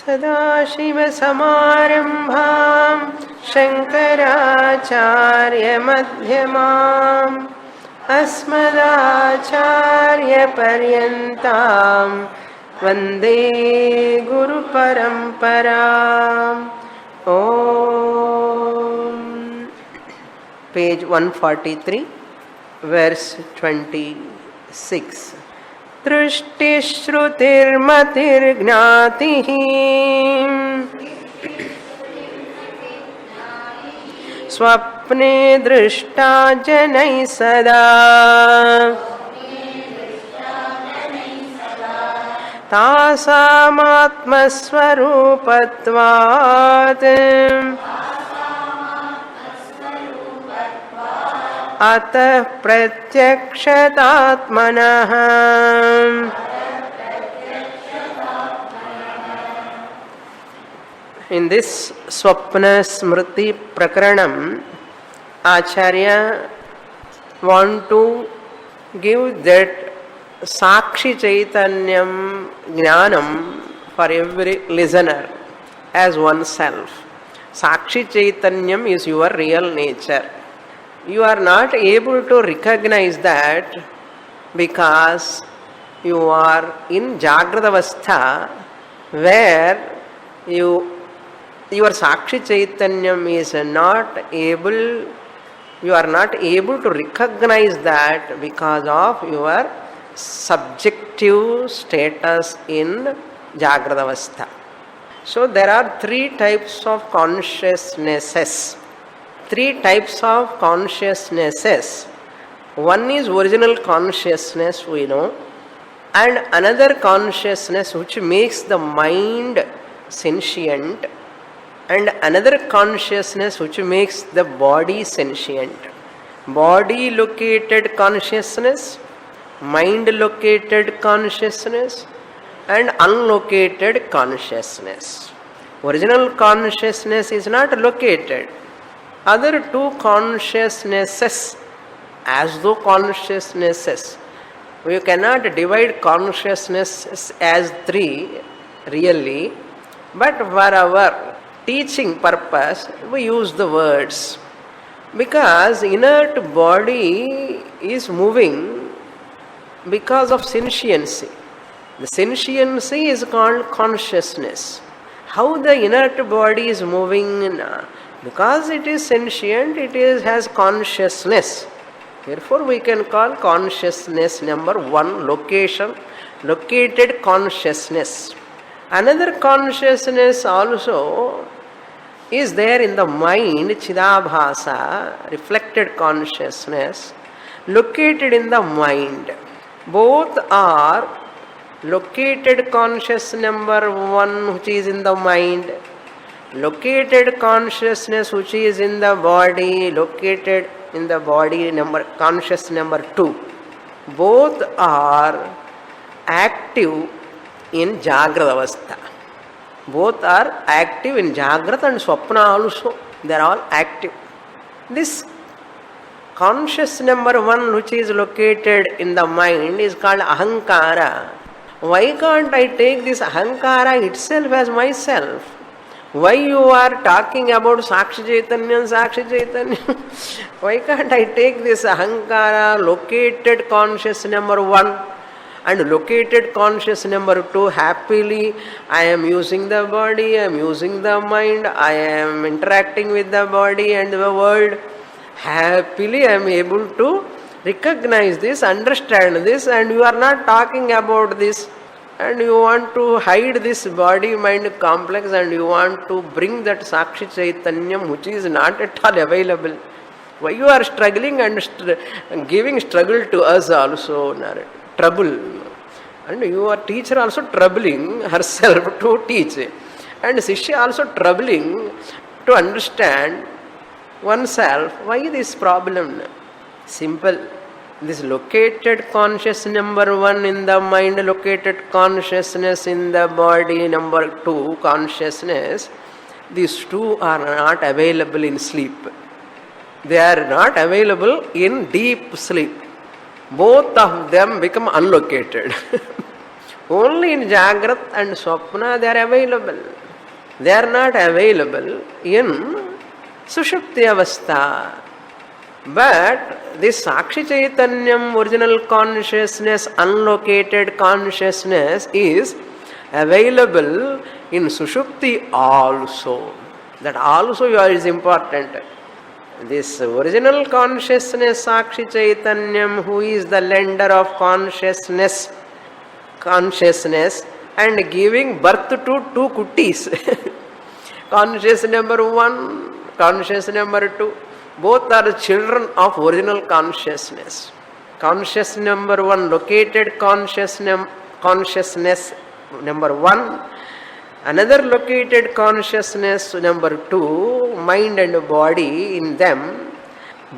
सदाशिवसमारम्भां शङ्कराचार्यमध्यमाम् अस्मदाचार्यपर्यन्तां वन्दे गुरुपरम्पराम्. Om. Page 143, verse 26. Drishti-shrutir-matir-gnatihi स्वप्ने दृष्टा जनैः सदा तासामात्मस्वरूपत्वात् अतः प्रत्यक्षतात्मनः. In this Swapna Smriti Prakaranam, Acharya want to give that Sakshi Chaitanyam Jnanam for every listener as oneself. Sakshi Chaitanyam is your real nature. You are not able to recognize that because you are in Jagrata Avastha where your Sakshi Chaitanyam is not able, you are not able to recognize that because of your subjective status in Jagrata Avastha. So there are three types of consciousnesses. Three types of consciousnesses. One is original consciousness, we know, and another consciousness which makes the mind sentient, and another consciousness which makes the body sentient. Body located consciousness, mind located consciousness, and unlocated consciousness. Original consciousness is not located. Other two consciousnesses, as though consciousnesses, we cannot divide consciousness as three really, but for our teaching purpose we use the words, because inert body is moving because of sentiency. The sentiency is called consciousness. How the inert body is moving? Because it is sentient, has consciousness. Therefore we can call consciousness number one, located consciousness. Another consciousness also is there in the mind, Chidabhasa, reflected consciousness, located in the mind. Both are located consciousness number one, which is in the mind, located consciousness which is in the body, located in the body conscious number two. Both are active in Jagrata Avastha. Both are active in Jagrata and Swapna also. They are all active. This conscious number one which is located in the mind is called Ahankara. Why can't I take this Ahankara itself as myself? Why you are talking about Sakshi Chaitanya? Why can't I take this Ahankara, located conscious number one, and located conscious number two happily? I am using the body, I am using the mind, I am interacting with the body and the world. Happily I am able to recognize this, understand this, and you are not talking about this. And you want to hide this body-mind complex and you want to bring that Sakshi Chaitanyam which is not at all available. Why you are struggling and giving struggle to us also, trouble. And your teacher also troubling herself to teach. And Sishya also troubling to understand oneself. Why this problem? Simple. This located conscious number one in the mind, located consciousness in the body number two, consciousness, these two are not available in sleep. They are not available in deep sleep. Both of them become unlocated. Only in Jagrat and Swapna they are available. They are not available in Sushupti Avastha. But this Sakshi Chaitanyam, original consciousness, unlocated consciousness is available in Sushupti also. That also is important. This original consciousness, Sakshi Chaitanyam, who is the lender of consciousness, and giving birth to two kuttis. Conscious number 1, conscious number 2. Both are children of original consciousness. Conscious number 1, located consciousness number 1. Another located consciousness number 2, mind and body in them.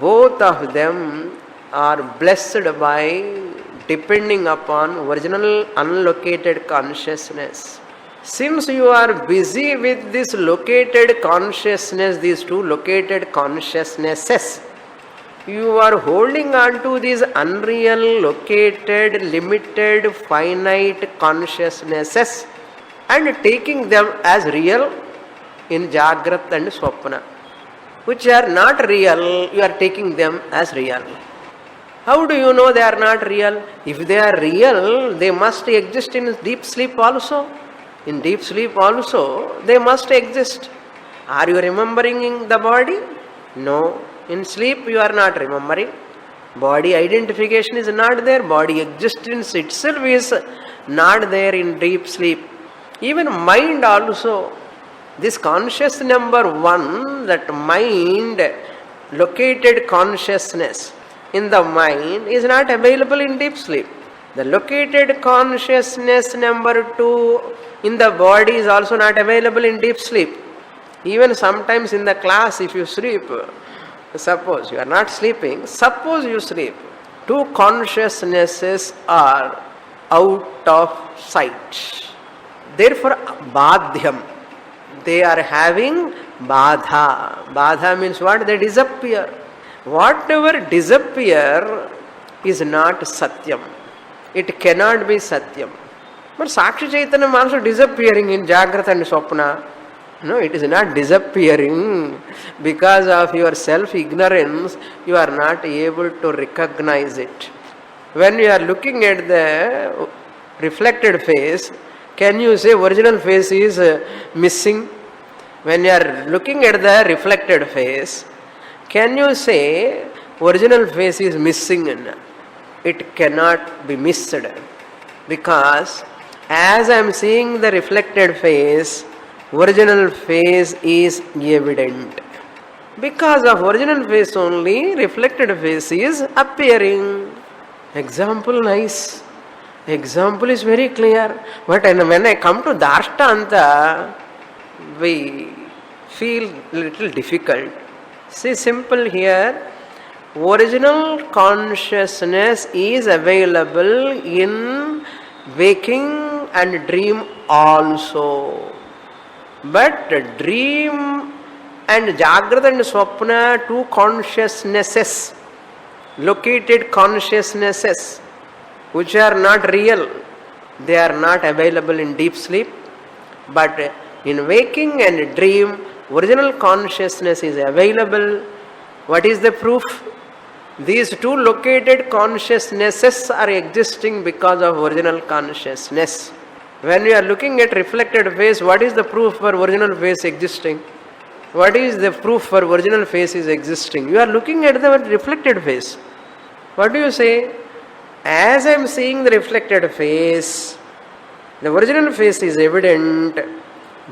Both of them are blessed by depending upon original unlocated consciousness. Since you are busy with this located consciousness, these two located consciousnesses, you are holding on to these unreal, located, limited, finite consciousnesses and taking them as real in Jagrat and Swapna. Which are not real, you are taking them as real. How do you know they are not real? If they are real, they must exist in deep sleep also. In deep sleep also, they must exist. Are you remembering the body? No. In sleep, you are not remembering. Body identification is not there. Body existence itself is not there in deep sleep. Even mind also. This conscious number 1, that mind, located consciousness in the mind is not available in deep sleep. The located consciousness number 2 in the body is also not available in deep sleep. Even sometimes in the class, if you sleep, suppose you are not sleeping, suppose you sleep, two consciousnesses are out of sight. Therefore, badhyam. They are having badha. Badha means what? They disappear. Whatever disappear is not satyam. It cannot be satyam. But Sakshi Chaitanya also disappearing in Jagrata and Swapna. No, it is not disappearing. Because of your self-ignorance, you are not able to recognize it. When you are looking at the reflected face, can you say original face is missing? When you are looking at the reflected face, can you say original face is missing? It cannot be missed. Because as I am seeing the reflected face, original face is evident. Because of original face only, reflected face is appearing. Example nice. Example is very clear. But when I come to Dashtanta, we feel little difficult. See, simple here. Original consciousness is available in waking and dream also. But dream and Jagrata and Swapna, two consciousnesses, located consciousnesses, which are not real, they are not available in deep sleep. But in waking and dream, original consciousness is available. What is the proof? These two located consciousnesses are existing because of original consciousness. When you are looking at reflected face, what is the proof for original face existing? What is the proof for original face is existing? You are looking at the reflected face. What do you say? As I am seeing the reflected face, the original face is evident.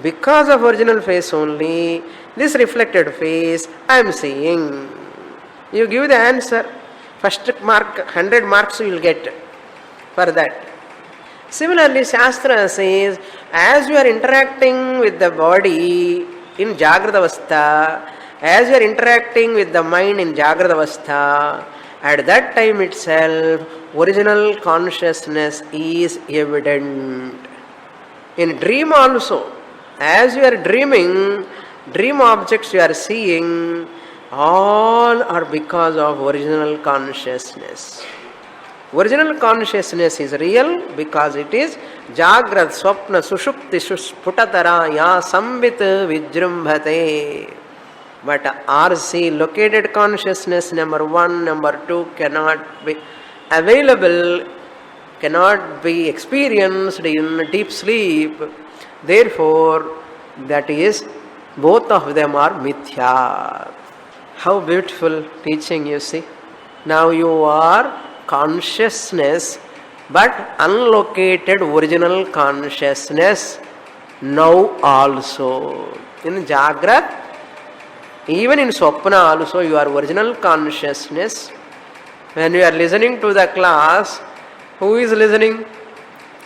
Because of original face only, this reflected face I am seeing. You give the answer. First mark, 100 marks you will get for that. Similarly, Shastra says, as you are interacting with the body in Jagrata Avastha, as you are interacting with the mind in Jagrata Avastha, at that time itself, original consciousness is evident. In dream also, as you are dreaming, dream objects you are seeing, all are because of original consciousness. Original consciousness is real because it is Jagrat, Swapna, Sushupti, Sphutatara, Ya Samvit Vijrumbhate. But RC, located consciousness, number 1, number 2, cannot be available, cannot be experienced in deep sleep. Therefore, that is, both of them are mithya. How beautiful teaching, you see. Now you are consciousness, but unlocated original consciousness now also. In Jagrat, even in Swapna also, you are original consciousness. When you are listening to the class, who is listening?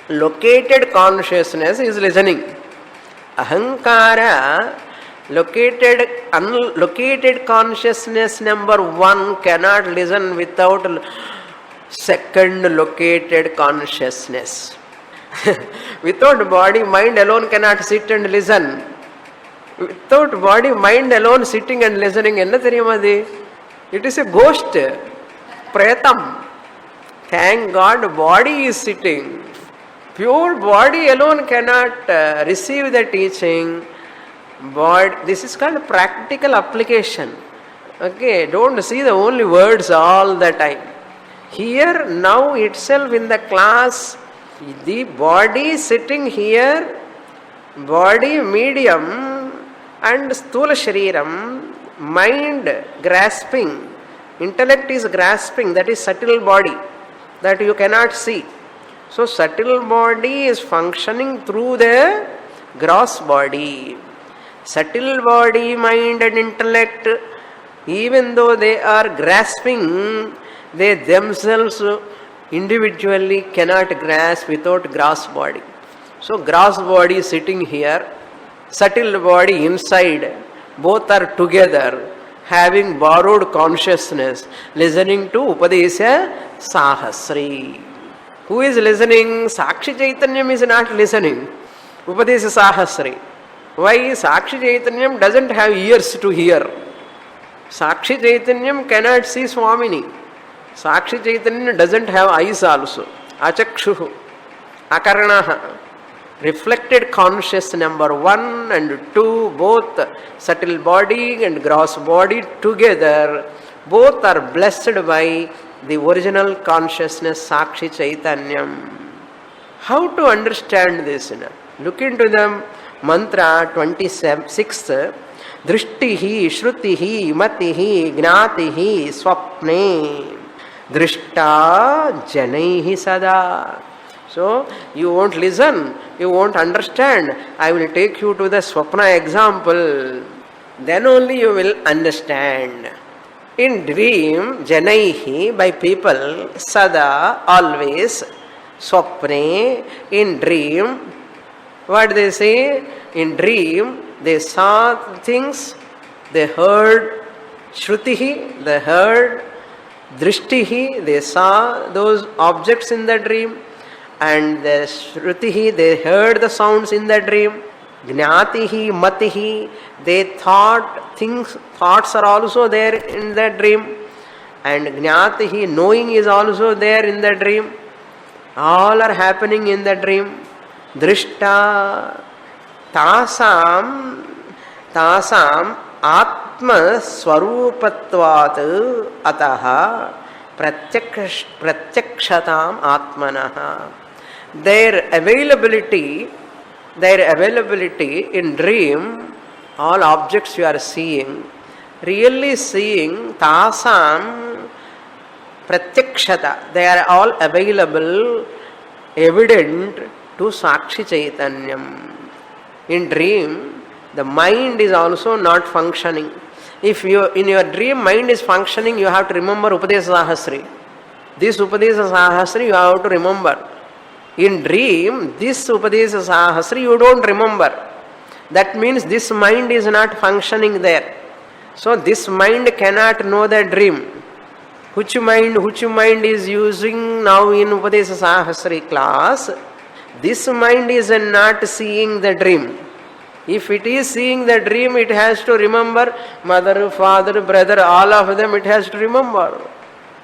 Located consciousness is listening. Ahankara, unlocated consciousness number 1 cannot listen without second located consciousness. Without body, mind alone cannot sit and listen. Without body, mind alone sitting and listening, enna theriyumadu? It is a ghost, pretam. Thank God, body is sitting. Pure body alone cannot receive the teaching. But this is called practical application. Okay, don't see the only words all the time. Here, now itself in the class, the body sitting here, body medium and sthula shariram, mind grasping, intellect is grasping, that is subtle body, that you cannot see. So subtle body is functioning through the gross body. Subtle body, mind and intellect, even though they are grasping, they themselves individually cannot grasp without gross body. So gross body sitting here, subtle body inside, both are together, having borrowed consciousness, listening to Upadesa Sahasri. Who is listening? Sakshi Chaitanyam is not listening. Upadesa Sahasri. Why? Sakshi Chaitanyam doesn't have ears to hear. Sakshi Chaitanyam cannot see Swamini. Sakshi Chaitanya doesn't have eyes also. Achakshuhu, Akaranaha. Reflected conscious number 1 and 2, both subtle body and gross body together, both are blessed by the original consciousness Sakshi Chaitanyam. How to understand this? Look into the mantra 26th. Drishtihi, Shrutihi, Matihi, Gnatihi, Swapne. Drishta Janaihi Sada. So, you won't listen, you won't understand. I will take you to the Swapna example. Then only you will understand. In dream, Janaihi, by people, Sada, always, Swapne, in dream, what they say? In dream, they saw things, they heard, Shrutihi, they heard, Drishtihi, they saw those objects in the dream, and the Shrutihi, they heard the sounds in the dream. Gnatihi, Matihi, they thought things, thoughts are also there in the dream. And Gnatihi, knowing is also there in the dream. All are happening in the dream. Drishta, tasam atma swarupatvat ataha pratyakshatam atmanaha. Their availability in dream, all objects you are seeing, really seeing, tasam pratyakshata, they are all available, evident to Sakshi Chaitanyam. In dream, the mind is also not functioning. If you in your dream mind is functioning, you have to remember Upadesa Sahasri. This Upadesa Sahasri you have to remember. In dream, this Upadesa Sahasri you don't remember. That means this mind is not functioning there. So this mind cannot know the dream. Which mind is using now in Upadesa Sahasri class? This mind is not seeing the dream. If it is seeing the dream, it has to remember mother, father, brother, all of them it has to remember.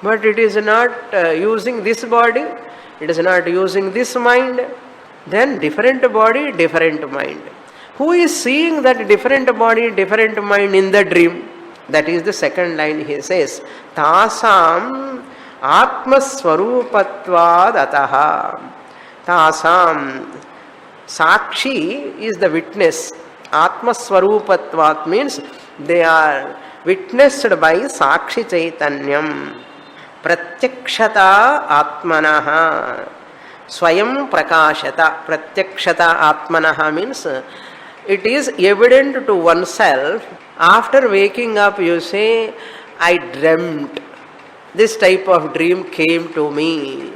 but it is not using this body, it is not using this mind, then different body, different mind. Who is seeing that different body, different mind in the dream? That is the second line he says. Tasam atmaswarupatvad ataha. Tasam. Sakshi is the witness. Atmaswarupatvat means they are witnessed by Sakshi Chaitanyam. Pratyakshata atmanaha. Swayam prakashata. Pratyakshata atmanaha means it is evident to oneself. After waking up, you say, I dreamt. This type of dream came to me.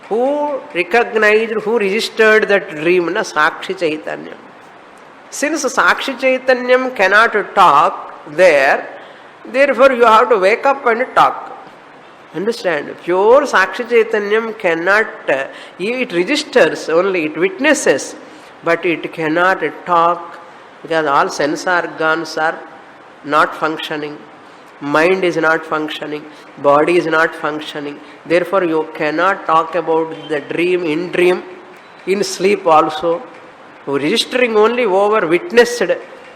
Who recognized, who registered that dream? Na Sakshi Chaitanyam. Since Sakshi Chaitanyam cannot talk there, therefore you have to wake up and talk. Understand? Pure Sakshi Chaitanyam cannot, it registers only, it witnesses, but it cannot talk because all sense organs are not functioning. Mind is not functioning, body is not functioning. Therefore, you cannot talk about the dream, in sleep also. You registering only over witnessed,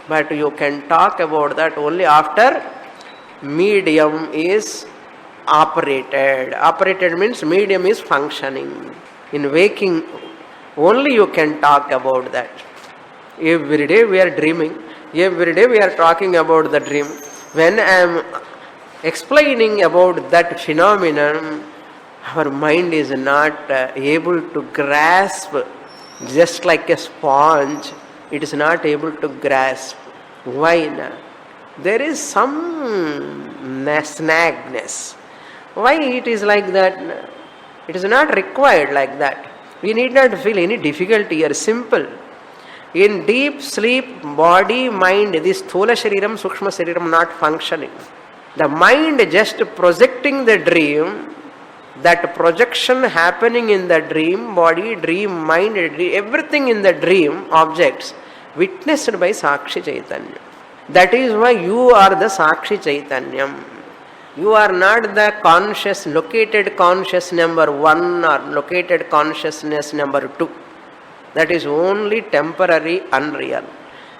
but you can talk about that only after medium is operated. Operated means medium is functioning. In waking, only you can talk about that. Every day we are dreaming. Every day we are talking about the dream. When I am explaining about that phenomenon, our mind is not able to grasp, just like a sponge. It is not able to grasp. Why not? There is some snagness. Why it is like that? It is not required like that. We need not feel any difficulty here. Simple. In deep sleep, body, mind, this Sthula Shariram, Sukshma Shariram not functioning. The mind just projecting the dream, that projection happening in the dream, body, dream, mind, everything in the dream, objects, witnessed by Sakshi Chaitanya. That is why you are the Sakshi Chaitanyam. You are not the conscious, located conscious number 1 or located consciousness number 2. That is only temporary, unreal.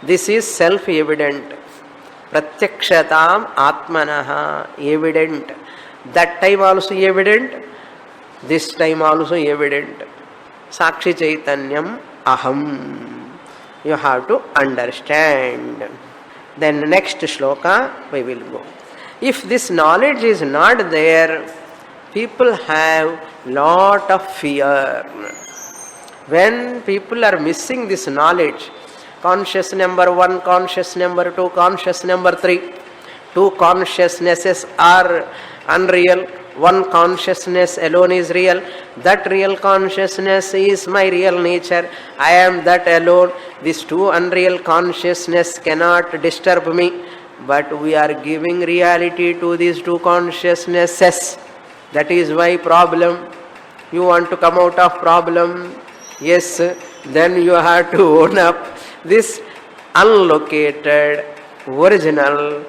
This is self-evident. Pratyakshatam atmanaha, evident. That time also evident, this time also evident. Sakshi Chaitanyam aham. You have to understand. Then next shloka we will go. If this knowledge is not there, people have lot of fear. When people are missing this knowledge, conscious number 1, conscious number 2, conscious number 3, 2 consciousnesses are unreal, 1 consciousness alone is real. That real consciousness is my real nature. I am that alone. These 2 unreal consciousness cannot disturb me. But we are giving reality to these 2 consciousnesses. That is why problem. You want to come out of problem. Yes, then you have to own up this unlocated, original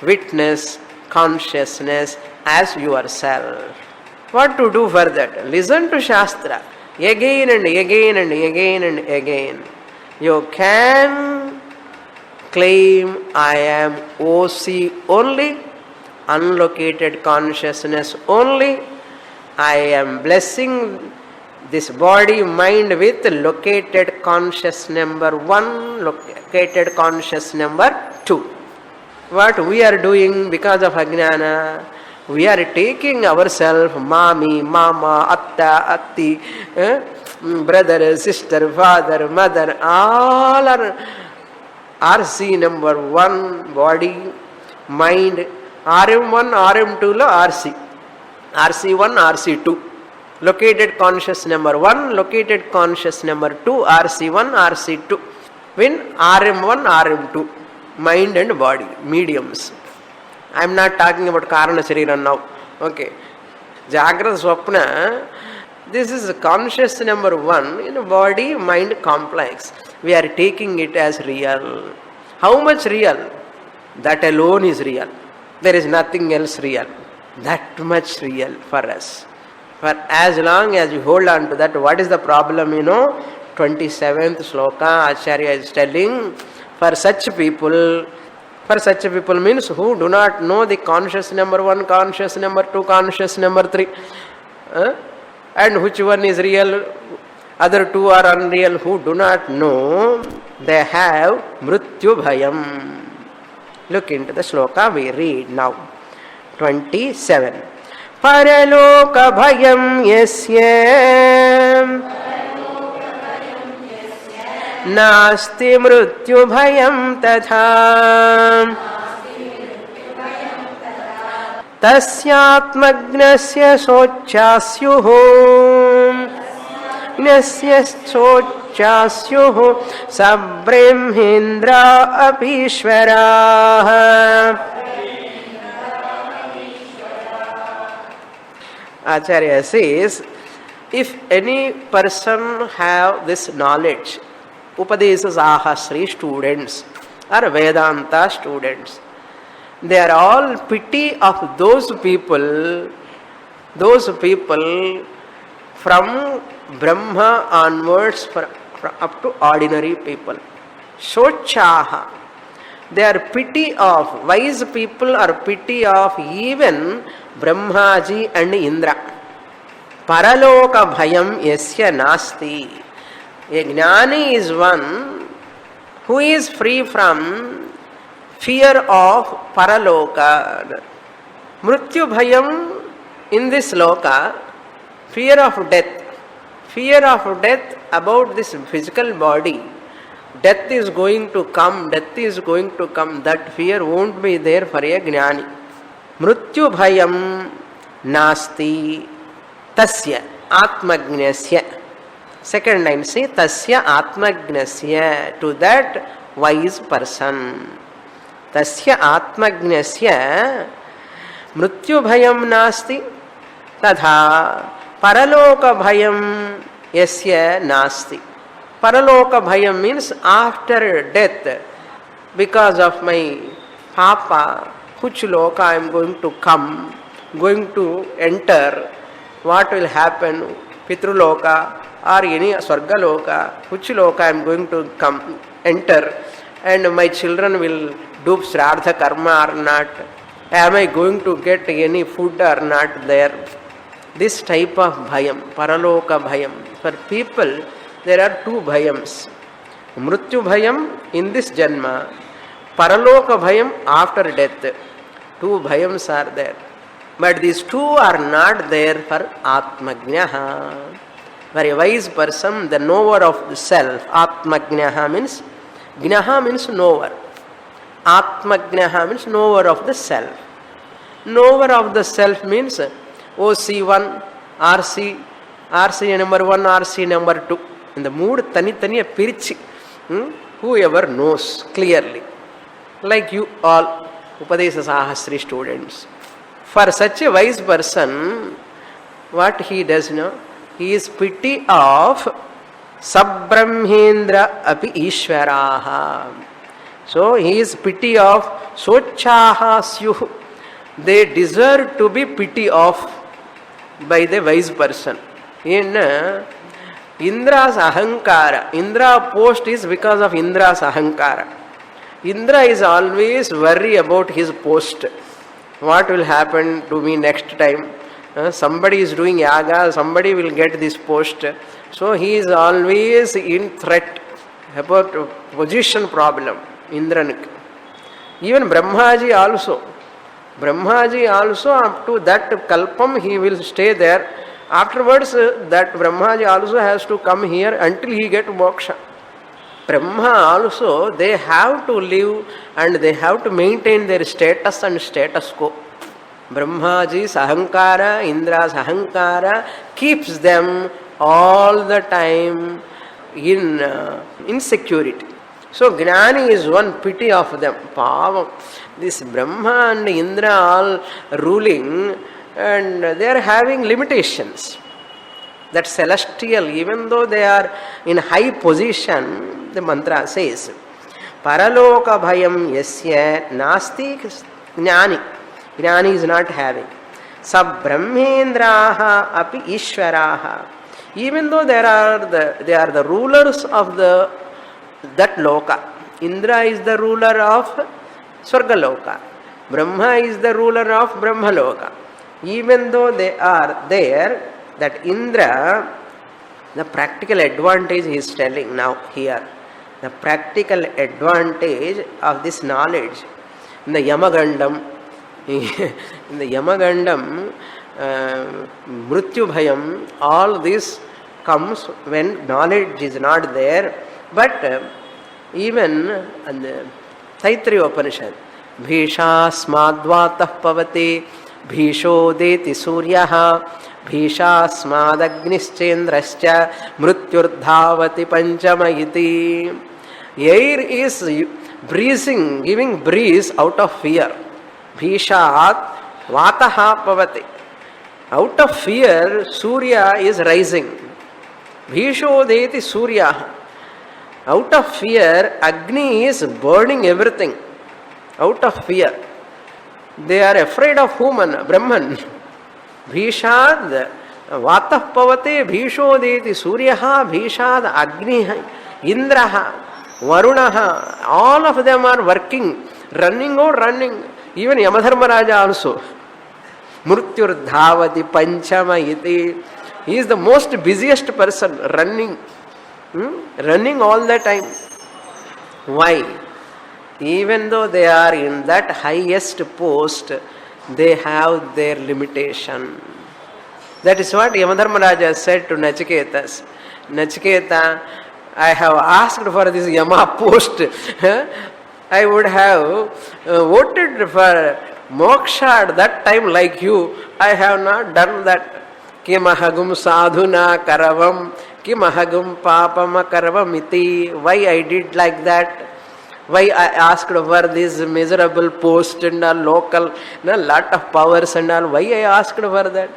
witness, consciousness as yourself. What to do for that? Listen to Shastra again and again and again and again. You can claim I am OC only, unlocated consciousness only. I am blessing this body, mind with located conscious number 1, located conscious number 2. What we are doing because of Ajnana? We are taking ourselves, Mami, Mama, Atta, Atti, brother, sister, father, mother, all are RC number 1, body, mind, RM1, RM2 lo RC. RC1, RC2. Located conscious number 1, located conscious number 2, RC1, RC2. When RM1, RM2, mind and body, mediums. I am not talking about Karana Shariram now. Okay. Jagrata Swapna, this is conscious number 1 in body, mind complex. We are taking it as real. How much real? That alone is real. There is nothing else real. That much real for us. For as long as you hold on to that, what is the problem, 27th sloka, Acharya is telling, for such people means who do not know the conscious number 1, conscious number 2, conscious number 3, and which one is real, other two are unreal, who do not know, they have mrityu bhayam. Look into the sloka, we read now. 27. Paraloka bhayam yasya nasti mrityu bhayam tatha tasyatmagnasya sochasyuhu gnasya sochasyuhu sabrahmendra apishwaraha. Acharya says, if any person have this knowledge, Upadesa Sahasri students or Vedanta students, they are all pity of those people from Brahma onwards up to ordinary people. Shochaha. They are pity of wise people, or pity of even Brahmaji and Indra. Paraloka bhayam yasya nasti. A jnani is one who is free from fear of paraloka. Mrityu bhayam in this loka, fear of death. Fear of death about this physical body. Death is going to come, that fear won't be there for a jnani. Mrityu bhayam nasti tasya atmagnasya. Second line, say tasya atmagnasya, to that wise person. Tasya atmagnasya mrityu bhayam nasti tadha paraloka bhayam yasya nasti. Paraloka bhayam means after death, because of my papa, which loka I am going to come, going to enter, what will happen, Pitruloka or any Swarga loka, which loka I am going to come, enter, and my children will do Shraddha karma or not, am I going to get any food or not there. This type of bhayam, paraloka bhayam. For people, there are two bhayams. Mrityu bhayam in this janma, paraloka bhayam after death. Two bhayams are there. But these two are not there for atmagnaha. For a wise person, the knower of the self, atmagnaha means, gnaha means knower. Atmagnaha means knower of the self. Knower of the self means OC1, RC number 1, RC number 2. In the mood, tani pirichi. Whoever knows clearly. Like you all, Upadesa Sahasri students. For such a wise person, what he does now? He is pity of Sabrahmendra api Ishwaraha. So he is pity of Sochaha Syuh. They deserve to be pity of by the wise person. In Indra's ahankara, Indra post is because of Indra's ahankara. Indra is always worry about his post. What will happen to me next time? Somebody is doing yaga, somebody will get this post. So he is always in threat about position problem. Indranik. Even Brahmaji also up to that kalpam he will stay there. Afterwards that Brahmaji also has to come here until he get moksha. Brahma also, they have to live and they have to maintain their status and status quo. Brahmaji's ahankara, Indra's ahankara keeps them all the time in insecurity. So Gnani is one pity of them. Pavam. This Brahma and Indra all ruling, and they are having limitations. That celestial, even though they are in high position, the mantra says, Paraloka bhayam yasya nasti gnani. Gnani is not having. Sabrahmendraha api Ishvaraha. Even though they are the rulers of that loka. Indra is the ruler of Swargaloka. Brahma is the ruler of Brahmaloka. Even though they are there, that Indra, the practical advantage he is telling now here. The practical advantage of this knowledge. In the Yamagandam, Mrityu Bhayam, all this comes when knowledge is not there. But even in the Taittiriya Upanishad, Bhishasmadvatah pavate Bhisho deti suryaha Bhishasmadagnischendrascha Mrityurdhavati panchamayiti. Air is breezing, giving breeze out of fear. Bhishat vataha pavate. Out of fear, Surya is rising. Bhisho deti suryaha. Out of fear, Agni is burning everything. Out of fear. They are afraid of whom? Brahman. Bhishad vatah pavate bhisho deti suryaha bhishad agni indraha varunaha. All of them are working, running or running. Even Yamadharmaraja also. Mrityurdhavati panchamayiti. He is the most busiest person, running. Running all the time. Why? Even though they are in that highest post, they have their limitation. That is what Yamadharmaraja said to Nachiketas. Nachiketa, I have asked for this Yama post. I would have voted for moksha at that time like you. I have not done that. Kimahagum sadhuna karavam, kimahagum papama karavam iti. Why I did like that? Why I asked for this miserable post and all local, a lot of powers and all. Why I asked for that?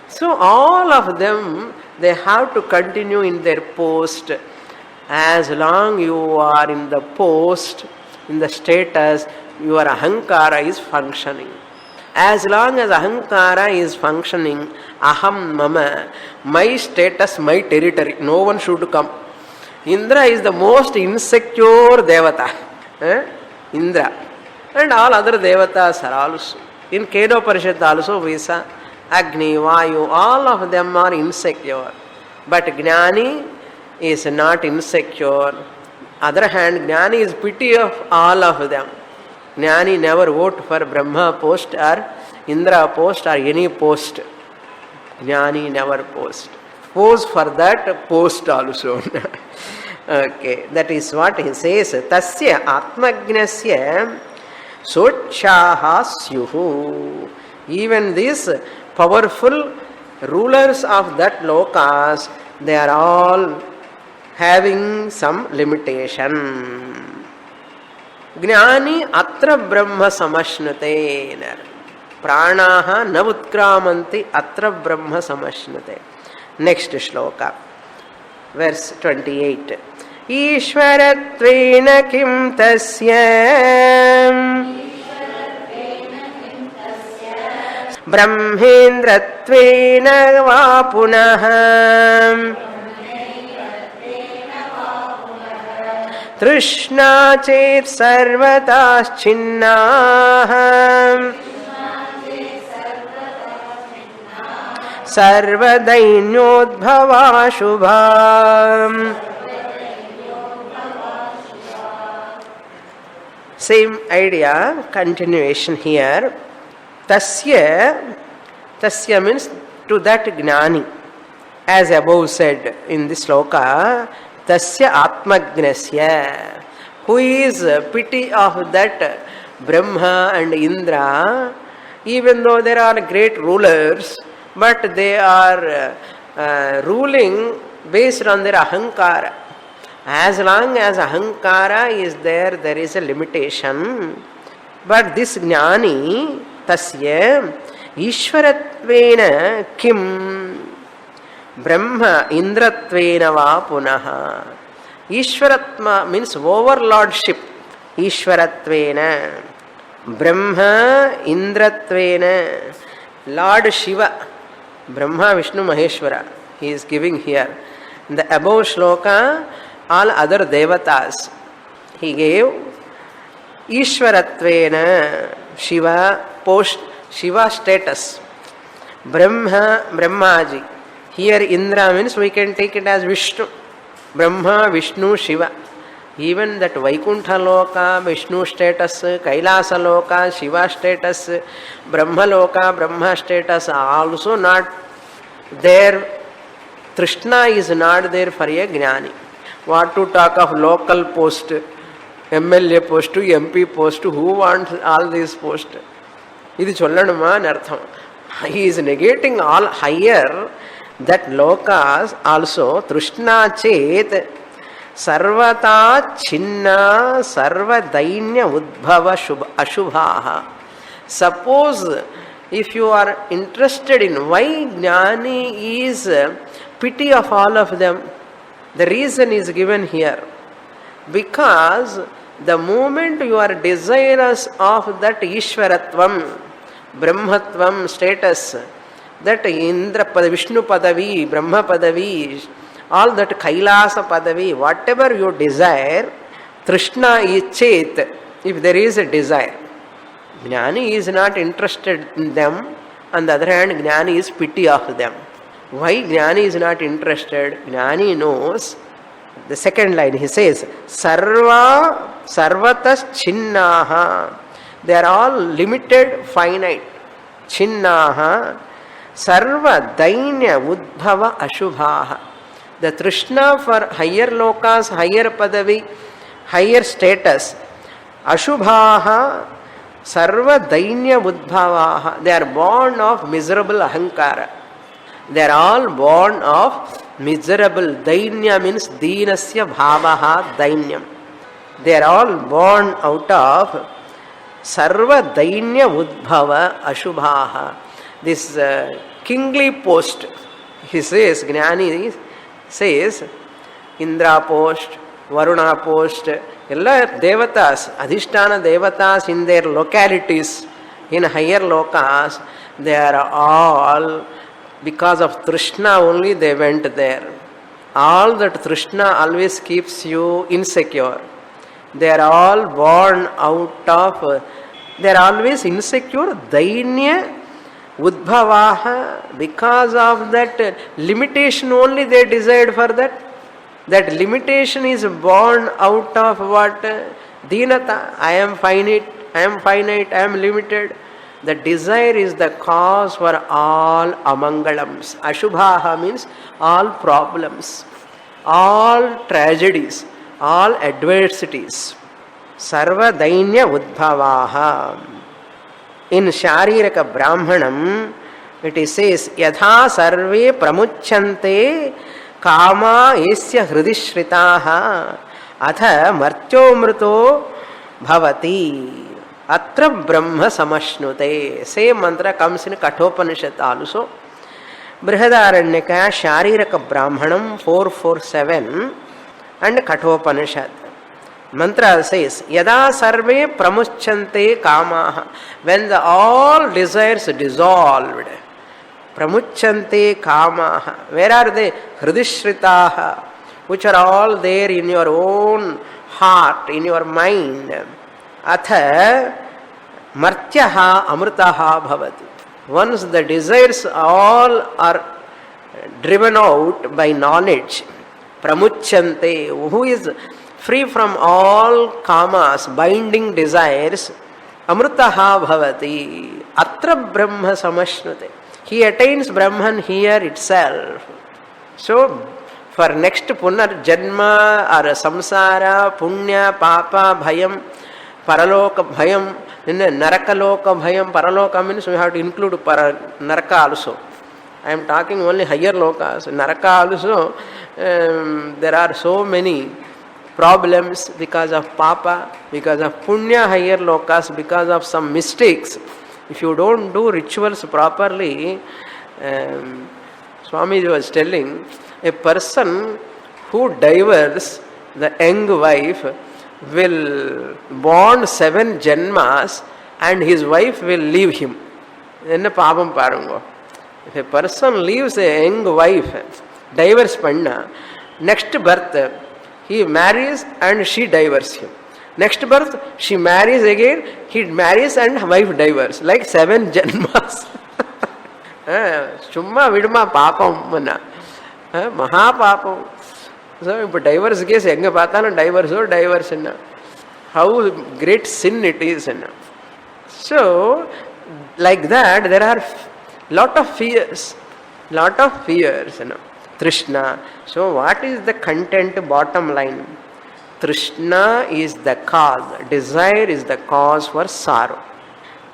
So all of them, they have to continue in their post. As long you are in the post, in the status, your ahankara is functioning. As long as ahankara is functioning, aham mama, my status, my territory, no one should come. Indra is the most insecure devata. Indra. And all other devatas are also. In Kedoparishad also we saw Agni, Vayu, all of them are insecure. But Jnani is not insecure. Other hand, Jnani is pity of all of them. Jnani never vote for Brahma post or Indra post or any post. Jnani never post. Pose for that post also. Okay, that is what he says. Tasya atmagnasya sochaha syuhu. Even these powerful rulers of that lokas, they are all having some limitation. Jnani atra brahma samashnate. Pranaha na utkramanti atra brahma samashnate. Next shloka, verse 28. Ishvaratvena kim tasya brahmendratvena va punah trishna chet sarvatas chinnah sarvadainyodbhava shubham. Same idea, continuation here. Tasya means to that Jnani. As above said in this sloka, Tasya atmagnasya. Who is pity of that Brahma and Indra, even though there are great rulers, but they are ruling based on their ahankara. As long as ahankara is there, there is a limitation. But this Jnani, tasya, Ishvaratvena kim Brahma Indratvena va punaha. Ishvaratma means overlordship. Ishvaratvena, Brahma Indratvena, Lord Shiva, Brahma, Vishnu, Maheshwara, he is giving here. In the above shloka, all other devatas, he gave Ishvaratvena, Shiva, post Shiva status, Brahmaji. Here Indra means we can take it as Vishnu, Brahma, Vishnu, Shiva. Even that Vaikuntha Loka, Vishnu status, Kailasa Loka, Shiva status, Brahma Loka, Brahma status are also not there. Trishna is not there for a Jnani. What to talk of local post, MLA post, MP post, who wants all these posts? This is Chollanuma. He is negating all higher, that lokas also, Trishna Chet, Sarvata Chinna Sarva Dainya Udbhava Ashubhaha. Suppose if you are interested in why Jnani is pity of all of them, the reason is given here. Because the moment you are desirous of that Ishvaratvam, Brahmatvam status, that Indra Padavi, Vishnu Padavi, Brahma Padavi, all that Kailasa Padavi, whatever you desire, Trishna is Chet, if there is a desire. Jnani is not interested in them, on the other hand, Jnani is pity of them. Why Jnani is not interested? Jnani knows. The second line, he says, Sarvatas Chinnaha. They are all limited, finite. Chinnaha. Sarva Dainya Udbhava Ashubhaha. The Trishna for higher lokas, higher padavi, higher status, Ashubhaha, Sarva Dainya Udbhavaha. They are born of miserable ahankara. They are all born of miserable. Dainya means Deenasya Bhavaha Dainyam. They are all born out of Sarva Dainya Udbhava Ashubhaha. This kingly post, he says, Jnani says, Indra post, Varuna post, all devatas, Adhisthana devatas in their localities, in higher lokas, they are all, because of Trishna only they went there. All that Trishna always keeps you insecure. They are all born out of, they are always insecure, Dainya Udbhavaha, because of that limitation only they desired for that. That limitation is born out of what? Deenata. I am finite, I am limited. The desire is the cause for all amangalams. Ashubhaha means all problems, all tragedies, all adversities. Sarva Dainya Udbhavaha. In Shariraka Brahmanam, it says, Yatha sarve pramuchante kama esya hridishritaha atha martyomruto bhavati atra brahma samashnute. Same mantra comes in Kathopanishad also. Brihadaranyaka Shariraka Brahmanam 447 and Kathopanishad. Mantra says, Yada sarve pramuchante kamaha. When all desires dissolved, pramuchante kamaha. Where are they? Hridishritaha, which are all there in your own heart, in your mind. Atha martyaha amritaha bhavati. Once the desires all are driven out by knowledge, pramuchante, who is free from all kamas, binding desires, amritaha bhavati, atra brahma samashnute. He attains Brahman here itself. So, for next punarjanma or samsara, punya, papa, bhayam, paraloka bhayam, narakaloka bhayam, paraloka means we have to include naraka also. I am talking only higher lokas. Naraka also, there are so many problems because of papa, because of punya, higher lokas, because of some mistakes. If you don't do rituals properly, Swamiji was telling, a person who divorces the young wife will bond 7 janmas and his wife will leave him. Enna paapam parungo. If a person leaves a young wife, divorce panna, next birth he marries and she divorces him. Next birth she marries again, he marries and wife divorces. Like 7 janmas. Chumma vidma papam mana. Maha papam. So if divorce case enga pathana divorce enna. How great sin it is enna. So like that there are lot of fears. Trishna. So what is the content bottom line? Trishna is the cause. Desire is the cause for sorrow.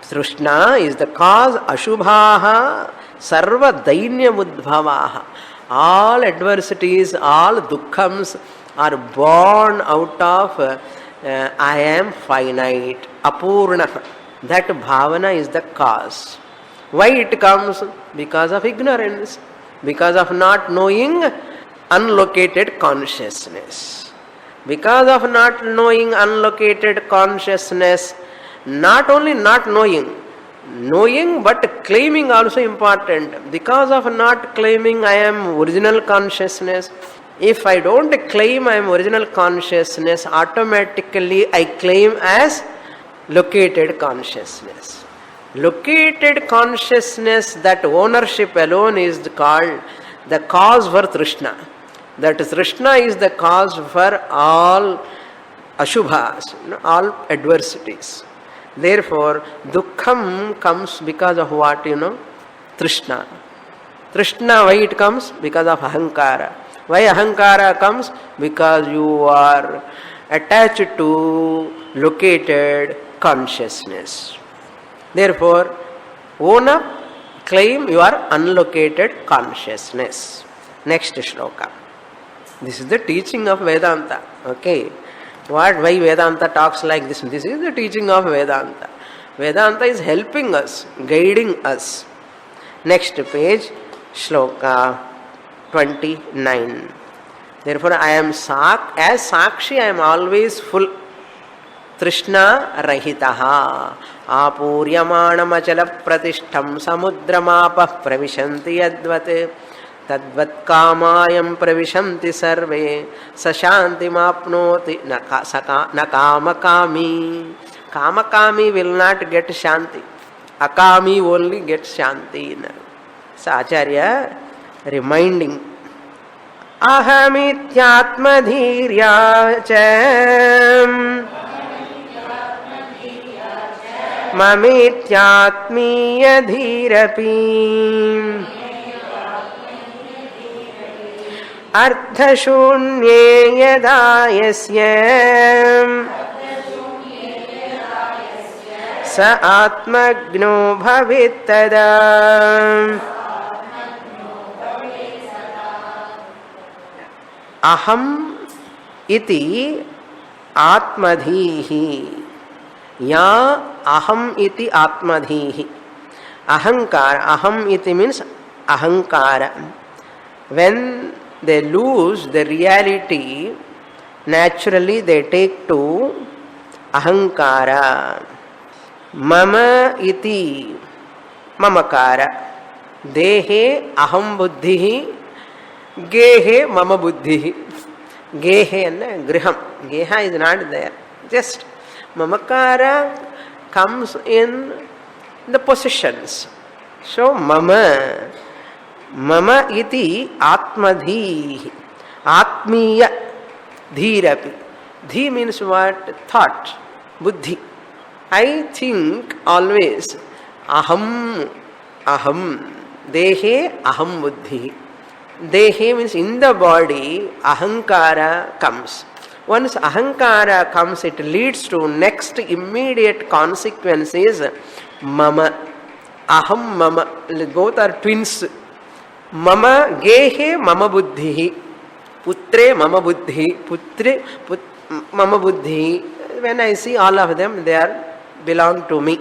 Trishna is the cause. Ashubhaha sarva dainyamudbhavaha. All adversities, all dukkhams are born out of I am finite. Apurna. That bhavana is the cause. Why it comes? Because of ignorance. Because of not knowing unlocated consciousness. Because of not knowing unlocated consciousness, not only not knowing but claiming also important. Because of not claiming I am original consciousness, if I don't claim I am original consciousness, automatically I claim as located consciousness. Located consciousness, that ownership alone is called the cause for Trishna. That Trishna is the cause for all ashubhas, all adversities. Therefore, dukkham comes because of what? Trishna. Trishna, why it comes? Because of ahankara. Why ahankara comes? Because you are attached to located consciousness. Therefore, own up, claim your unlocated consciousness. Next shloka. This is the teaching of Vedanta. Okay. Why Vedanta talks like this? This is the teaching of Vedanta. Vedanta is helping us, guiding us. Next page, shloka 29. Therefore, I am as Sakshi, I am always full. Trishna rahitaha apuryamānamacala pratishtham samudramāpah pravishanti yadvat tadvat kāmayam pravishanti sarve sashanti mapnoti na kamakami. Kamakami will not get shanti. Akami only gets shanti. So Acharya reminding ahamityatmadhirya cha mamityatmiya dhirapi arthashunye yada yasya sa atmagno bhavit tada aham iti atmadhihi. Ya aham iti atmadhihi. Ahankara. Aham iti means ahankara. When they lose the reality, naturally they take to ahankara. Mama iti mamakara. Dehe aham buddhihi. Gehe mama buddhihi. Gehe and griham. Geha is not there. Just mamakara comes in the possessions. So mama iti atmadhi, atmiya dhirapi. Dhi means what? Thought, buddhi. I think always aham, dehe aham buddhi. Dehe means in the body ahankara comes. Once ahankara comes, it leads to next immediate consequence is mama. Aham mama. Both are twins. Mama gehe mama buddhi. Putre mama buddhi. Mama buddhi. When I see all of them, they are belong to me.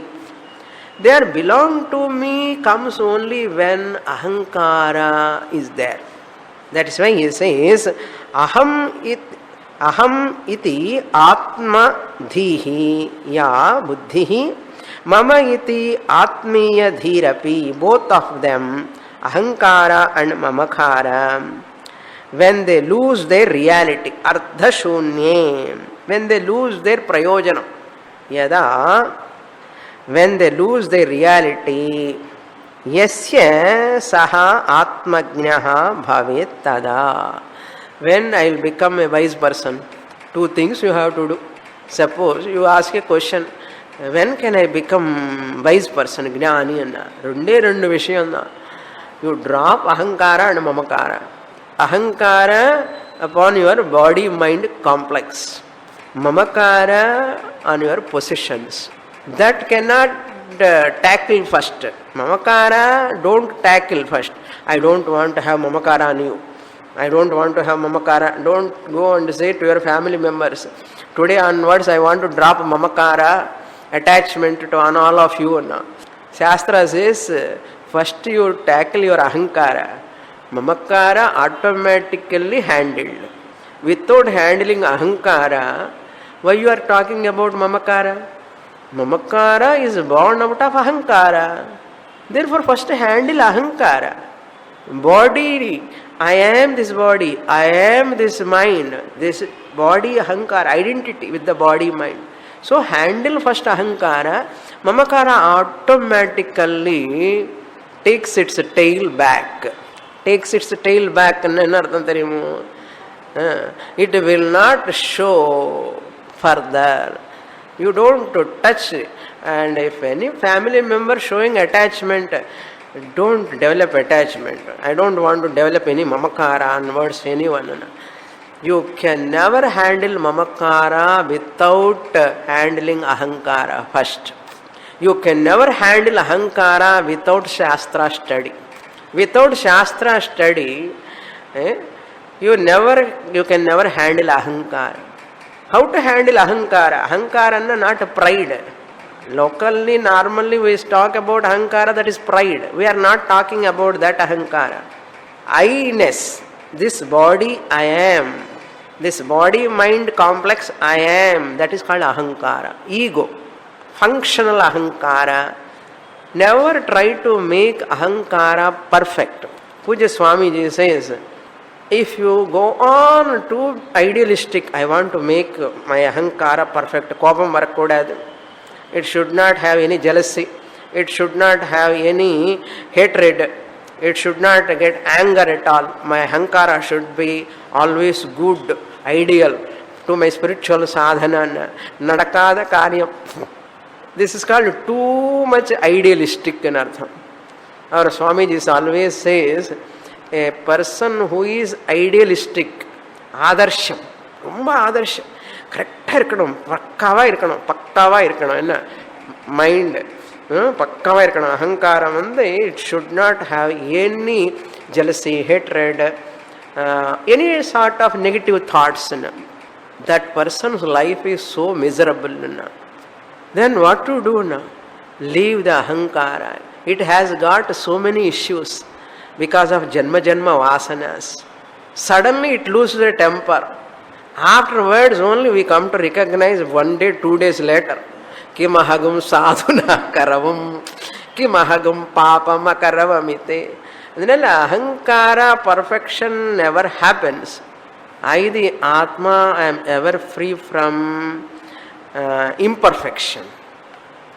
They are belong to me comes only when ahankara is there. That is why he says aham it aham iti atma dhihi ya buddhihi, mama iti atmiya dhirapi, both of them, ahankara and mamakara, when they lose their reality, ardha shunye, when they lose their prayojanam, yada, when they lose their reality, yasya saha atmajnaha bhavet tada. When I will become a wise person, two things you have to do. Suppose you ask a question, when can I become wise person, gnani anna. Rendu vishayam. You drop ahankara and mamakara. Ahankara upon your body mind complex. Mamakara on your possessions. That cannot tackle first. Mamakara don't tackle first. I don't want to have mamakara on you. I don't want to have mamakara. Don't go and say to your family members, today onwards I want to drop mamakara, attachment to on all of you. No. Shastra says, first you tackle your ahankara. Mamakara automatically handled. Without handling ahankara, why you are talking about mamakara? Mamakara is born out of ahankara. Therefore, first handle ahankara. Body, I am this body, I am this mind, this body ahankara, identity with the body mind. So handle first ahankara, mamakara automatically takes its tail back. Takes its tail back, it will not show further. You don't touch, and if any family member showing attachment, don't develop attachment. I don't want to develop any mamakara onwards anyone. You can never handle mamakara without handling ahankara first. You can never handle ahankara without Shastra study. Without Shastra study, you can never handle ahankara. How to handle ahankara? Ahankara not pride. Locally, normally we talk about ahankara, that is pride. We are not talking about that ahankara. I-ness, this body I am, this body mind complex I am, that is called ahankara. Ego, functional ahankara. Never try to make ahankara perfect. Puja Swamiji says, if you go on too idealistic, I want to make my ahankara perfect, kopam varakudadu. It should not have any jealousy. It should not have any hatred. It should not get anger at all. My ahankara should be always good, ideal to my spiritual sadhana. Nadakada karyam. This is called too much idealistic in artham. Our Swamiji always says, a person who is idealistic, adarsham, rumba adarsham, கரெக்டாக இருக்கணும், பக்காவாக இருக்கணும், பக்காவாக இருக்கணும். என்ன mind பக்காவாக இருக்கணும். அகங்காரம் it should not have any jealousy, hatred, any sort of negative thoughts. That person's life is so miserable. Then what to do now? Leave the ahankara. It has got so many issues because of janma vasanas. Suddenly it loses the temper. Afterwards only we come to recognize 1 day, 2 days later. Kimahagam sadhuna karavam, kimahagam papam akaravamite. Then ahankara perfection never happens. I, the Atma, am ever free from imperfection.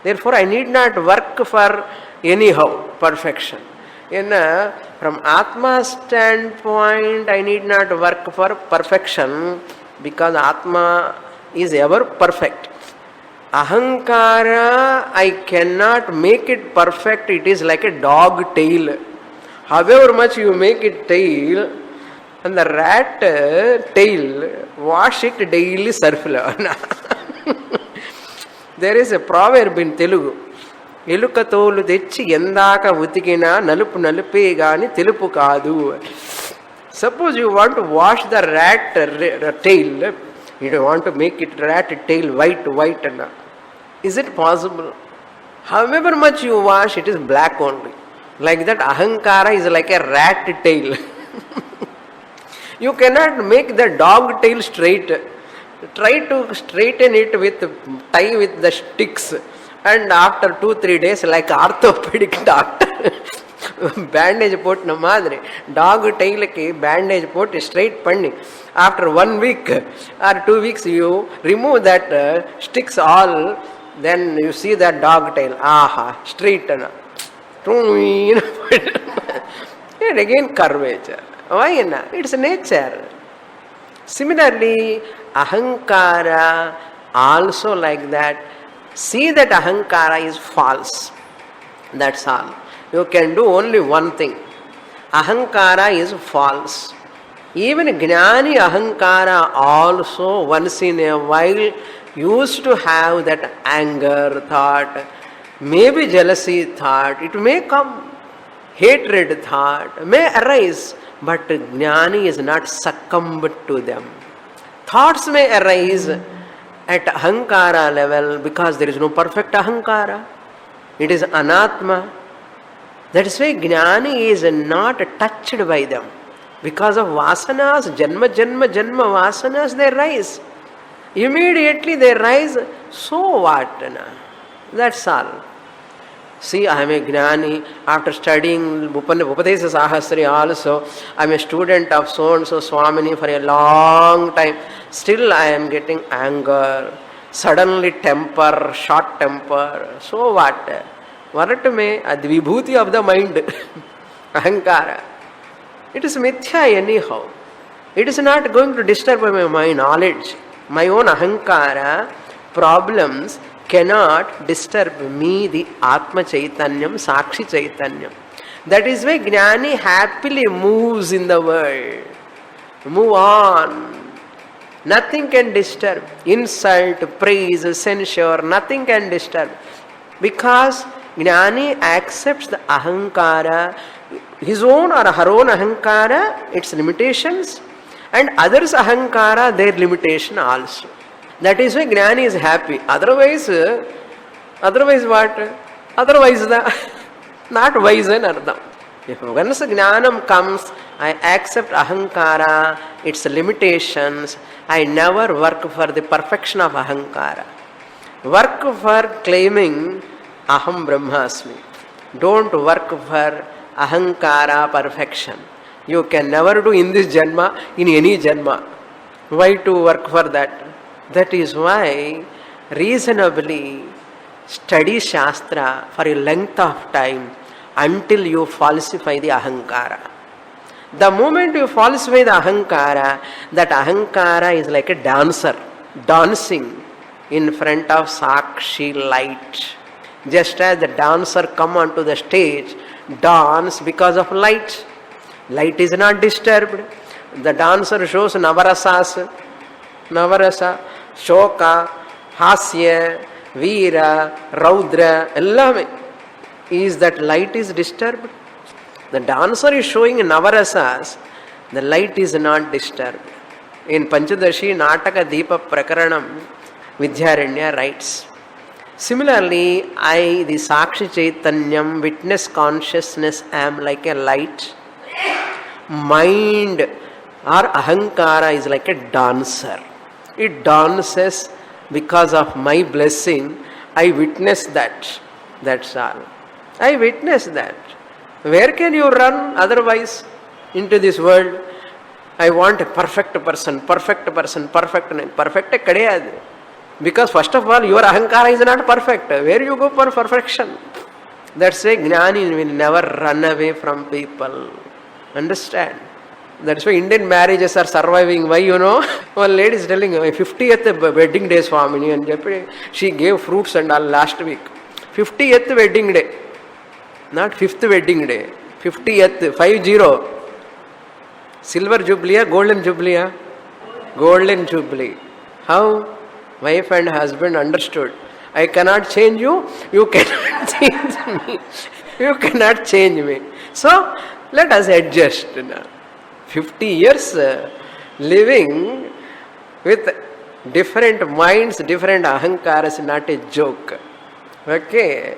Therefore, I need not work for anyhow perfection. From Atma's standpoint, I need not work for perfection because Atma is ever perfect. Ahankara, I cannot make it perfect. It is like a dog tail. However much you make it tail, and the rat tail, wash it daily surfla. There is a proverb in Telugu. ఎలుక తోలు తెచ్చి ఎందాక ఉతికినా నలుపు నలుపే గాని తెలుపు కాదు. Suppose you want to wash the rat tail, you want to make it rat tail white. Is it possible? However much you wash, it is black only. Like that, ahankara is like a rat tail. You cannot make the dog tail straight. Try to straighten it with tie with the sticks, and after 2-3 days, like orthopedic doctor, bandage போட்டின மாதிரி talk டெய்லுக்கு bandage போட்டு straight பண்ணி after 1 week or 2 weeks you remove that sticks all, then you see that dog tail, aha, straighten. And again curvature. Why not? It's nature. Similarly, ahankara also like that. See that ahankara is false. That's all. You can do only one thing. Ahankara is false. Even Jnani ahankara also once in a while used to have that anger thought, maybe jealousy thought, it may come, hatred thought may arise, but Jnani is not succumbed to them. Thoughts may arise at ahankara level because there is no perfect ahankara. It is anatma. That is why Jnani is not touched by them. Because of vasanas, janma vasanas, they rise. Immediately they rise. So what? That's all. See, I am a Jnani. After studying Upadesa Sahasri also, I am a student of so-and-so Swamini for a long time. Still I am getting anger, suddenly temper, short temper. So what? Varat me, the vibhuti of the mind. Ahankara. It is mithya anyhow. It is not going to disturb my knowledge. My own ahankara problems cannot disturb me, the Atma Chaitanyam, Sakshi Chaitanyam. That is why Jnani happily moves in the world. Move on. Nothing can disturb. Insult, praise, censure, nothing can disturb. Because Jnani accepts the ahankara, his own or her own ahankara, its limitations, and others' ahankara, their limitation also. That is why Jnani is happy. Otherwise what? Otherwise not wise and ardham. If once Jnanam comes, I accept ahankara, its limitations. I never work for the perfection of ahankara. Work for claiming aham brahmasmi. Don't work for ahankara perfection. You can never do in this janma, in any janma. Why to work for that? That is why reasonably study Shastra for a length of time until you falsify the ahankara. The moment you falsify the ahankara, that ahankara is like a dancer dancing in front of Sakshi light. Just as the dancer come onto the stage, dance because of light. Light is not disturbed. The dancer shows navarasas, shoka, hasya, veera, raudra, ellame. Is that light is disturbed? The dancer is showing navarasas, the light is not disturbed. In Panchadashi Nataka Deepa Prakaranam, Vidyaranya writes, similarly, I, the Sakshi Chaitanyam, witness consciousness, am like a light. Mind or ahankara is like a dancer. It dances because of my blessing. I witness that. That's all. I witness that. Where can you run otherwise into this world? I want a perfect person. Perfect. Kadeyadu. Because first of all, your ahankara is not perfect. Where you go for perfection? That's why Jnani will never run away from people. Understand? That's why Indian marriages are surviving. Why, you know? One lady is telling my 50th wedding day, Swamini, and she gave fruits and all last week. 50th wedding day. Not 5th wedding day. 50th, 50. Silver jubilee, golden jubilee? Golden jubilee. How? Wife and husband understood. I cannot change you, you cannot change me. You cannot change me. So, let us adjust now. 50 years living with different minds, different ahankaras is not a joke. Okay?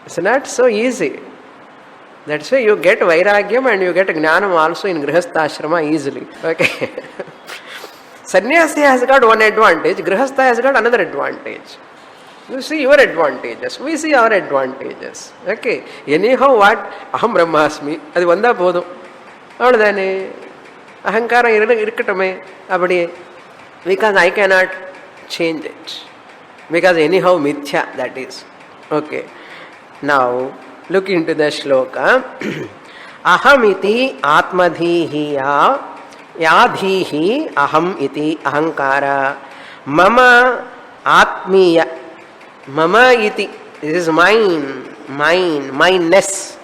It's not so easy. That's why you get Vairagyam and you get Jnanam also in Grihastha easily. Okay. Sannyasi has got one advantage, Grihastha has got another advantage. You see your advantages, we see our advantages. Okay. Anyhow, what? Aham Brahmasmi. Adi vanda podum. Avladane. Ahankara irukatame. Abadi. Because I cannot change it. Because anyhow mithya, that is. Okay. Now, look into the shloka. Aham iti atmadhihi yadhihi aham iti ahankara. Mama atmiya. Mama iti. This is mine. Mineness.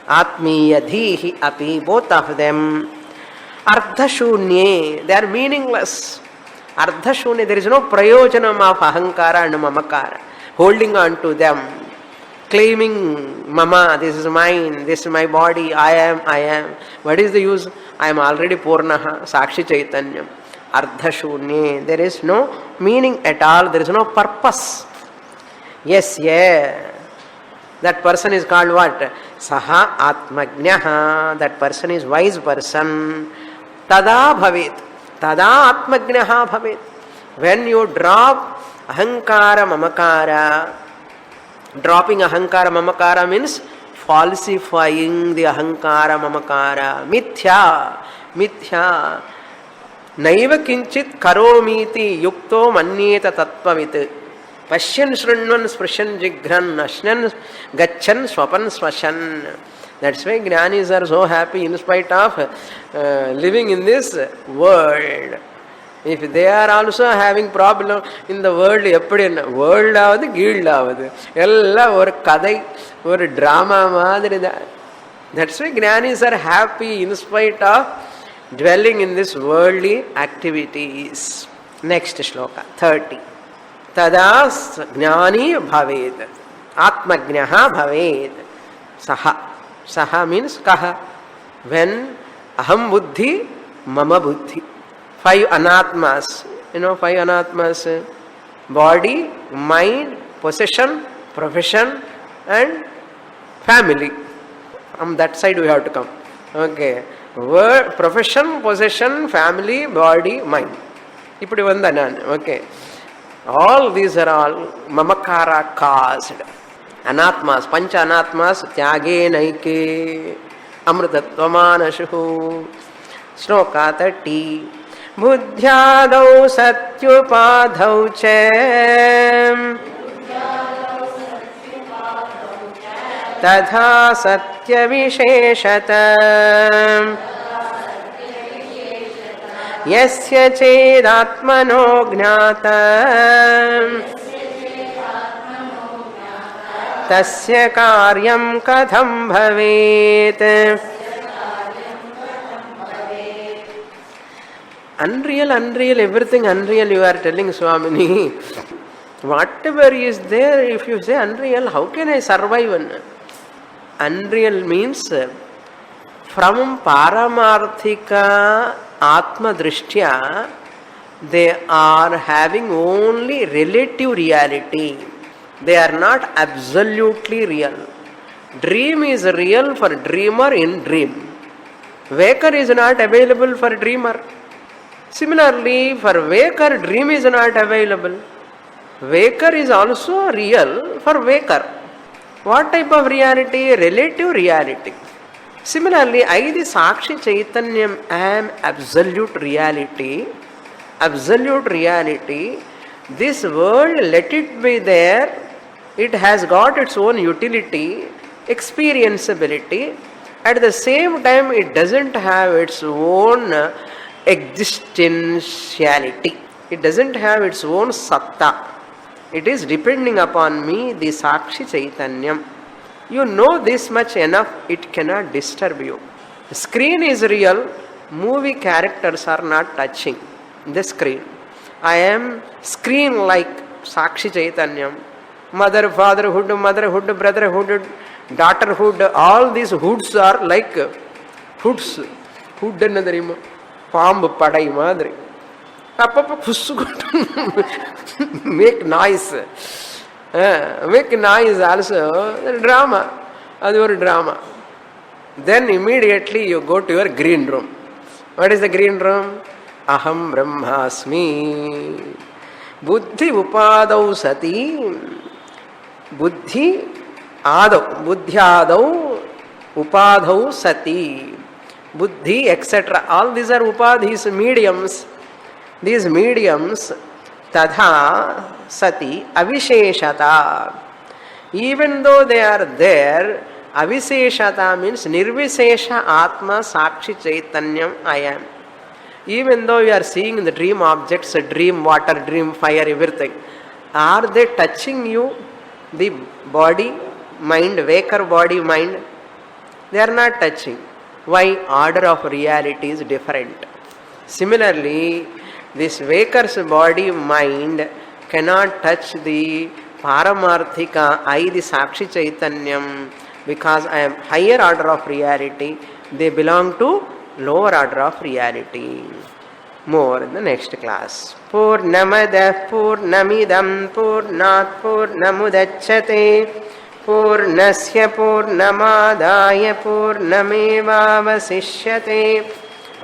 Atmiya dhihi api. Both of them. Ardhashunye. They are meaningless. Ardhashunye. There is no prayojanam of ahankara and mamakara. Holding on to them. Claiming, Mama, this is mine, this is my body, I am. What is the use? I am already Purnaha, Sakshi Chaitanyam. Ardhashunye. There is no meaning at all, there is no purpose. Yes, yeah. That person is called what? Saha Atmajnaha. That person is wise person. Tada bhavet. Tada Atmajnaha bhavet. When you drop ahankara, mamakara, dropping ahankara mamakara means falsifying the ahankara mamakara. Mithya. Naiva kinchit karomiti yukto manyeta tattvavit. Pashyan shrunvan sprishan jigran ashnan gachan swapan swashan. That's why Jnanis are so happy in spite of living in this world. If they are also having problem in the world, eppadi enna world avadu guild avadu ella or kadai or drama madiri da. That's why Jnanis are happy in spite of dwelling in this worldly activities. Next shloka 30. Tada jnani bhaved atmajnaha bhaved. Saha means kaha. When aham buddhi mama buddhi. 5 anatmas. You know 5 anatmas? Body, mind, possession, profession and family. From that side we have to come. Okay. Word, profession, possession, family, body, mind. Ipudi vandanan. Okay. All these are all mamakara caused. Anatmas, pancha anatmas, tyage naike, amritattvamanashu. Shloka 30. Buddhyadau satyupadhau cha tadha satya visheshata yasya chedatmano gnata tasya karyam katham bhavet. Unreal, everything unreal you are telling, Swamini. Whatever is there, if you say unreal, how can I survive? Unreal means from Paramarthika Atma Drishtya, they are having only relative reality. They are not absolutely real. Dream is real for dreamer in dream. Waker is not available for dreamer. Similarly, for waker, dream is not available. Waker is also real for waker. What type of reality? Relative reality. Similarly, I, the Sakshi Chaitanyam, am absolute reality. Absolute reality. This world, let it be there. It has got its own utility, experienceability. At the same time, it doesn't have its own existentiality. It doesn't have its own satta. It is depending upon me, the Sakshi Chaitanyam. You know this much enough, it cannot disturb you. The screen is real, movie characters are not touching the screen. I am screen-like Sakshi Chaitanyam. Mother, fatherhood, motherhood, brotherhood, daughterhood, all these hoods are like hoods. Hood another பாம்பு படை மாதிரி அப்பப்போ புசுக்குட்டு make noise make noise also drama. அது ஒரு drama. Then immediately you go to your green room. What is the green room? Aham Brahmasmi. Buddhi upadau sati. Buddhi adau upadau sati. Buddhi, etc. All these are upadhis, mediums. These mediums, tadha sati avisheshata. Even though they are there, avisheshata means nirvishesha atma sakshi chaitanyam I am. Even though you are seeing the dream objects, dream water, dream fire, everything, are they touching you? The body, mind, waker body, mind? They are not touching. Why? Order of reality is different. Similarly, this waker's body, mind cannot touch the Paramarthika, I, the Sakshi Chaitanyam, because I am higher order of reality. They belong to lower order of reality. More in the next class. Purnamada Purnamidam Purnat Purnamudachyate Purnasya Purnamadaya Purnamevavasishyate.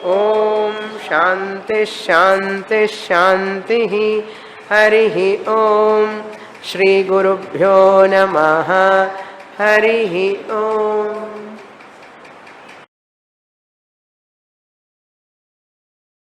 Om Shanti Shanti Shanti. Harihi Om. Shri Gurubhyo Namaha. Harihi Om.